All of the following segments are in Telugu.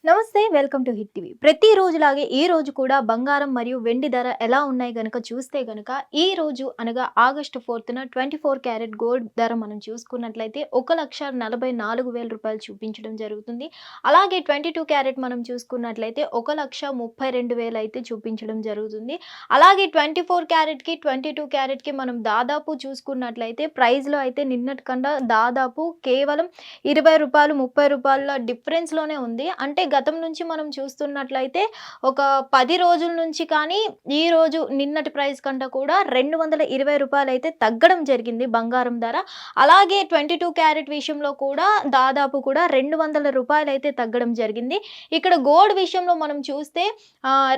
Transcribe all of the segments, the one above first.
నమస్తే వెల్కమ్ టు హిట్ టీవీ. ప్రతి రోజులాగే ఈ రోజు కూడా బంగారం మరియు వెండి ధర ఎలా ఉన్నాయి గనుక చూస్తే గనుక ఈ రోజు అనగా ఆగస్టు 4న 24 క్యారెట్ గోల్డ్ ధర మనం చూసుకున్నట్లయితే 1,44,000 రూపాయలు చూపించడం జరుగుతుంది. అలాగే 22 క్యారెట్ మనం చూసుకున్నట్లయితే 1,32,000 అయితే చూపించడం జరుగుతుంది. అలాగే 24 క్యారెట్కి 22 క్యారెట్కి మనం దాదాపు చూసుకున్నట్లయితే ప్రైస్లో అయితే నిన్నటి కన్నా దాదాపు కేవలం 20 రూపాయలు 30 రూపాయల డిఫరెన్స్లోనే ఉంది. అంటే గతం నుంచి మనం చూస్తున్నట్లయితే ఒక 10 రోజుల నుంచి కానీ ఈ రోజు నిన్నటి ప్రైస్ కంటే కూడా 220 రూపాయలు అయితే తగ్గడం జరిగింది బంగారం ధర. అలాగే 22 క్యారెట్ విషయంలో కూడా దాదాపు కూడా 200 రూపాయలు అయితే తగ్గడం జరిగింది. ఇక్కడ గోల్డ్ విషయంలో మనం చూస్తే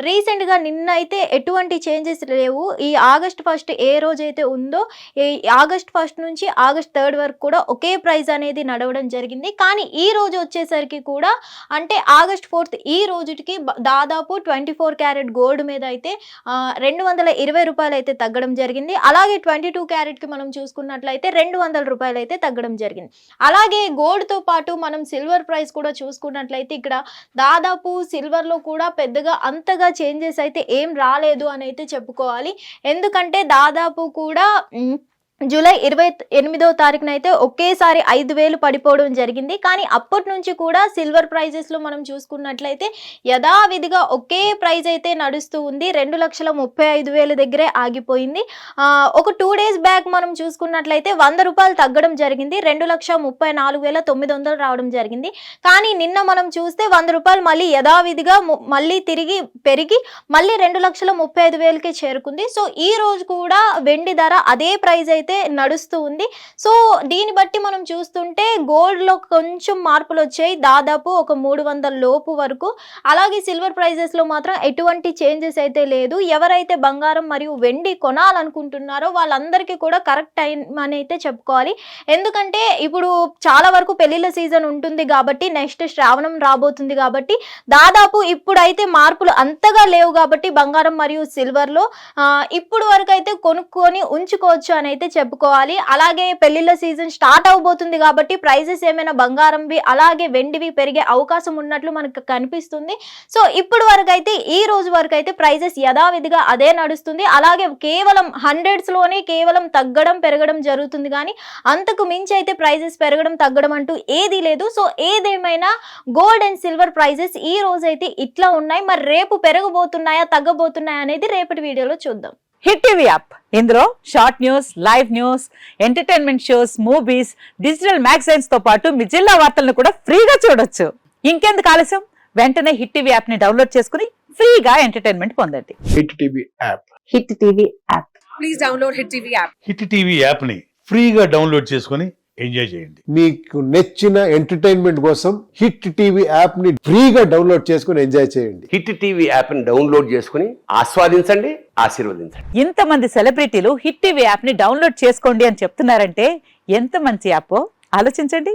రీసెంట్గా నిన్న అయితే ఎటువంటి చేంజెస్ లేవు. ఈ ఆగస్ట్ 1 ఏ రోజైతే ఉందో ఈ ఆగస్ట్ 1 నుంచి ఆగస్ట్ 3 వరకు కూడా ఒకే ప్రైస్ అనేది నడవడం జరిగింది. కానీ ఈ రోజు వచ్చేసరికి కూడా అంటే ఆగస్ట్ 4 ఈ రోజుకి దాదాపు 24 క్యారెట్ గోల్డ్ మీద అయితే 220 రూపాయలు అయితే తగ్గడం జరిగింది. అలాగే 22 క్యారెట్కి మనం చూసుకున్నట్లయితే 200 రూపాయలు అయితే తగ్గడం జరిగింది. అలాగే గోల్డ్తో పాటు మనం సిల్వర్ ప్రైస్ కూడా చూసుకున్నట్లయితే ఇక్కడ దాదాపు సిల్వర్లో కూడా పెద్దగా అంతగా చేంజెస్ అయితే ఏం రాలేదు అని అయితే చెప్పుకోవాలి. ఎందుకంటే దాదాపు కూడా జూలై 28వ తారీఖున అయితే ఒకేసారి 5,000 పడిపోవడం జరిగింది. కానీ అప్పటి నుంచి కూడా సిల్వర్ ప్రైజెస్లో మనం చూసుకున్నట్లయితే యథావిధిగా ఒకే ప్రైజ్ అయితే నడుస్తూ ఉంది. 2,35,000 దగ్గరే ఆగిపోయింది. ఒక 2 డేస్ బ్యాక్ మనం చూసుకున్నట్లయితే 100 రూపాయలు తగ్గడం జరిగింది. 2,34,900 రావడం జరిగింది. కానీ నిన్న మనం చూస్తే 100 రూపాయలు మళ్ళీ యథావిధిగా మళ్ళీ తిరిగి పెరిగి మళ్ళీ 2,35,000కి చేరుకుంది. సో ఈ రోజు కూడా వెండి ధర అదే ప్రైజ్ అయితే నడుస్తూ ఉంది. సో దీన్ని బట్టి మనం చూస్తుంటే గోల్డ్ లో కొంచెం మార్పులు వచ్చాయి, దాదాపు ఒక 300 లోపు వరకు. అలాగే సిల్వర్ ప్రైజెస్ లో మాత్రం ఎటువంటి చేంజెస్ అయితే లేదు. ఎవరైతే బంగారం మరియు వెండి కొనాలనుకుంటున్నారో వాళ్ళందరికీ కూడా కరెక్ట్ టైం అని అయితే చెప్పుకోవాలి. ఎందుకంటే ఇప్పుడు చాలా వరకు పెళ్లిళ్ళ సీజన్ ఉంటుంది కాబట్టి, నెక్స్ట్ శ్రావణం రాబోతుంది కాబట్టి దాదాపు ఇప్పుడైతే మార్పులు అంతగా లేవు కాబట్టి బంగారం మరియు సిల్వర్ లో ఇప్పుడు వరకు అయితే కొనుక్కొని ఉంచుకోవచ్చు అని అయితే చెప్పుకోవాలి. అలాగే పెళ్లిళ్ళ సీజన్ స్టార్ట్ అవబోతుంది కాబట్టి ప్రైజెస్ ఏమైనా బంగారంవి అలాగే వెండివి పెరిగే అవకాశం ఉన్నట్లు మనకు కనిపిస్తుంది. సో ఇప్పుడు వరకు అయితే ఈ రోజు వరకు అయితే ప్రైజెస్ యథావిధిగా అదే నడుస్తుంది. అలాగే కేవలం హండ్రెడ్స్లోనే కేవలం తగ్గడం పెరగడం జరుగుతుంది కానీ అంతకు మించి అయితే ప్రైజెస్ పెరగడం తగ్గడం అంటూ ఏదీ లేదు. సో ఏదేమైనా గోల్డ్ అండ్ సిల్వర్ ప్రైజెస్ ఈ రోజు అయితే ఇట్లా ఉన్నాయి. మరి రేపు పెరగబోతున్నాయా తగ్గబోతున్నాయా అనేది రేపటి వీడియోలో చూద్దాం. హిట్ టీవీ యాప్, ఇందులో short news, live news, entertainment shows, movies, digital magazines తో పాటు మీ జిల్లా వార్తలను కూడా ఫ్రీగా చూడొచ్చు. ఇంకెందుకు ఆలస్యం, వెంటనే హిట్ టీవీ యాప్ ని డౌన్లోడ్ చేసుకుని ఫ్రీగా ఎంటర్టైన్మెంట్ పొందండి. Hit TV app. Hit TV app. Please download hit TV app. Hit TV app ని ఫ్రీగా డౌన్లోడ్ చేసుకుని ఎంజాయ్ చేయండి. మీకు నచ్చిన ఎంటర్టైన్మెంట్ కోసం హిట్ టీవీ యాప్ ని ఫ్రీగా డౌన్లోడ్ చేసుకుని ఎంజాయ్ చేయండి. హిట్ టీవీ యాప్ ని డౌన్లోడ్ చేసుకుని ఆస్వాదించండి, ఆశీర్వదించండి. ఇంతమంది సెలబ్రిటీలు హిట్ టీవీ యాప్ ని డౌన్లోడ్ చేసుకోండి అని చెప్తున్నారంటే ఎంత మంచి యాప్ ఆలోచించండి.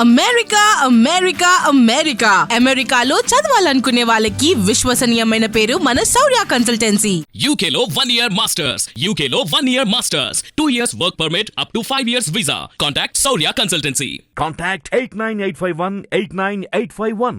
అమెరికా అమెరికా అమెరికా అమెరికాలో చదవాలనుకునే వాళ్ళకి విశ్వసనీయమైన పేరు మన శౌర్య కన్సల్టెన్సీ. UK లో 1 year masters, UK లో 1 year masters, 2 years work permit up to 5 years visa. Contact Saurya Consultancy. Contact 89851 89851.